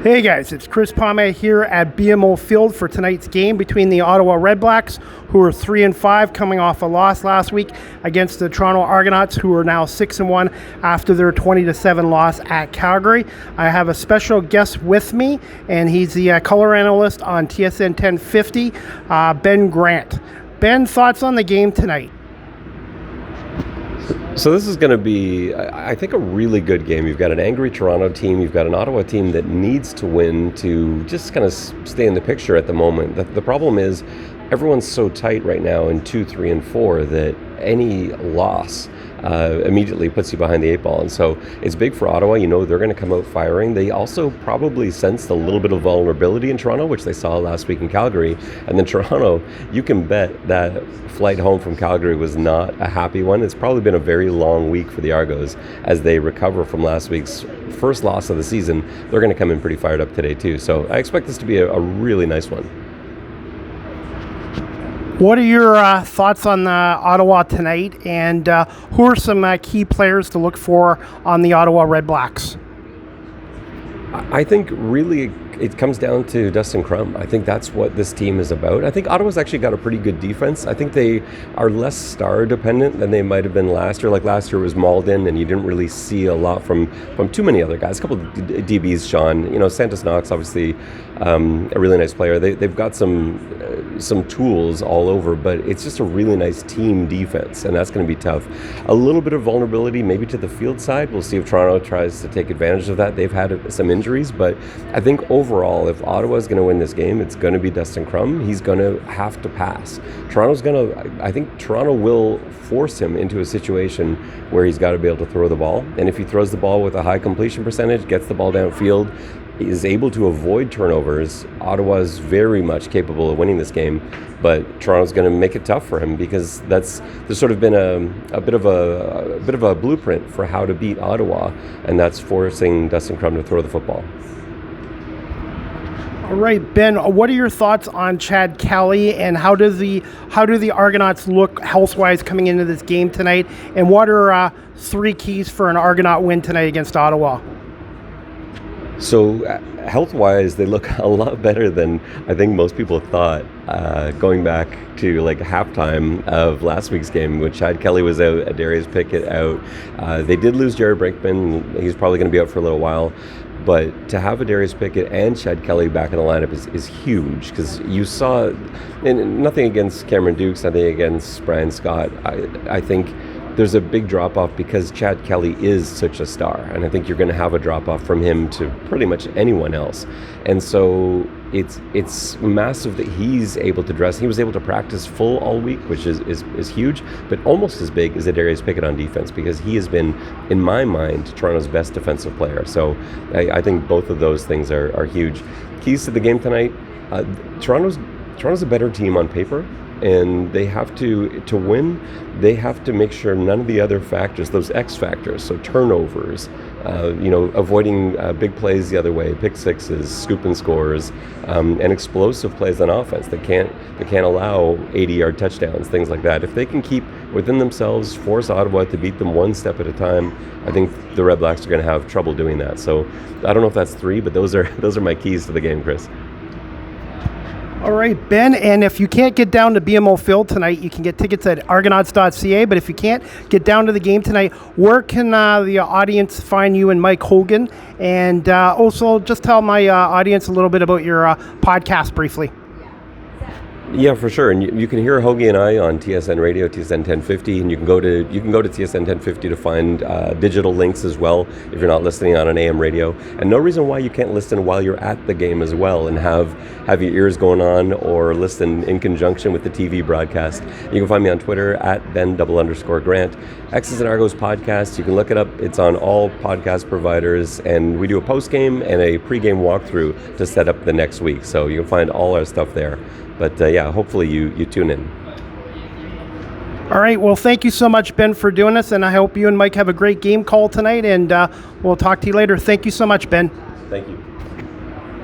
Hey guys, it's Chris Palme here at BMO Field for tonight's game between the Ottawa Redblacks, who are 3-5, coming off a loss last week, against the Toronto Argonauts, who are now 6-1 after their 20-7 loss at Calgary. I have a special guest with me, and he's the color analyst on TSN 1050, Ben Grant. Ben, thoughts on the game tonight? So this is going to be, I think, a really good game. You've got an angry Toronto team. You've got an Ottawa team that needs to win to just kind of stay in the picture at the moment. The problem is everyone's so tight right now in 2, 3, and 4 that any loss immediately puts you behind the 8 ball. And so it's big for Ottawa. You know they're going to come out firing. They also probably sensed a little bit of vulnerability in Toronto, which they saw last week in Calgary. And then Toronto, you can bet that flight home from Calgary was not a happy one. It's probably been a very long week for the Argos as they recover from last week's first loss of the season. They're going to come in pretty fired up today too. So I expect this to be a really nice one. What are your thoughts on Ottawa tonight, and who are some key players to look for on the Ottawa Redblacks? I think really it comes down to Dustin Crum. I think that's what this team is about. I think Ottawa's actually got a pretty good defense. I think they are less star dependent than they might have been last year. Like last year was Malden, and you didn't really see a lot from too many other guys. A couple of DBs, Sean. Santos Knox, obviously a really nice player. They've got some tools all over, but it's just a really nice team defense, and that's going to be tough. A little bit of vulnerability maybe to the field side. We'll see if Toronto tries to take advantage of that. They've had some injuries, but I think overall, if Ottawa is going to win this game, it's going to be Dustin Crum. He's going to have to pass. I think Toronto will force him into a situation where he's got to be able to throw the ball, and if he throws the ball with a high completion percentage, gets the ball downfield, is able to avoid turnovers, Ottawa's very much capable of winning this game, but Toronto's going to make it tough for him because there's sort of been a bit of a blueprint for how to beat Ottawa, and that's forcing Dustin Crum to throw the football. All right, Ben, what are your thoughts on Chad Kelly, and how do the Argonauts look health-wise coming into this game tonight, and what are 3 keys for an Argonaut win tonight against Ottawa? So health-wise, they look a lot better than I think most people thought going back to like halftime of last week's game when Chad Kelly was out, Darius Pickett out. They did lose Jared Brinkman. He's probably going to be out for a little while. But to have Darius Pickett and Chad Kelly back in the lineup is huge, because you saw, and nothing against Cameron Dukes, nothing against Brian Scott. I think there's a big drop-off because Chad Kelly is such a star, and I think you're going to have a drop-off from him to pretty much anyone else. And so it's massive that he's able to dress. He was able to practice full all week, which is huge, but almost as big as Darius Pickett on defense, because he has been, in my mind, Toronto's best defensive player. So I think both of those things are huge. Keys to the game tonight, Toronto's a better team on paper, and they have to win, they have to make sure none of the other factors, those X factors, so turnovers, avoiding big plays the other way, pick sixes, scoop and scores, and explosive plays on offense. They can't allow 80-yard touchdowns, things like that. If they can keep within themselves, force Ottawa to beat them one step at a time, I think the Redblacks are going to have trouble doing that. So I don't know if that's 3, but those are my keys to the game, Chris. All right, Ben, and if you can't get down to BMO Field tonight, you can get tickets at argonauts.ca, but if you can't get down to the game tonight, where can the audience find you and Mike Hogan? And also just tell my audience a little bit about your podcast briefly. Yeah, for sure. And you can hear Hoagie and I on TSN Radio, TSN 1050, and you can go to TSN 1050 to find digital links as well if you're not listening on an AM radio. And no reason why you can't listen while you're at the game as well and have your ears going on or listen in conjunction with the TV broadcast. You can find me on Twitter at Ben_Grant. X's and Argos podcast. You can look it up. It's on all podcast providers, and we do a post-game and a pre-game walkthrough to set up the next week. So you can find all our stuff there. But hopefully you tune in. All right. Well, thank you so much, Ben, for doing this, and I hope you and Mike have a great game call tonight, and we'll talk to you later. Thank you so much, Ben. Thank you.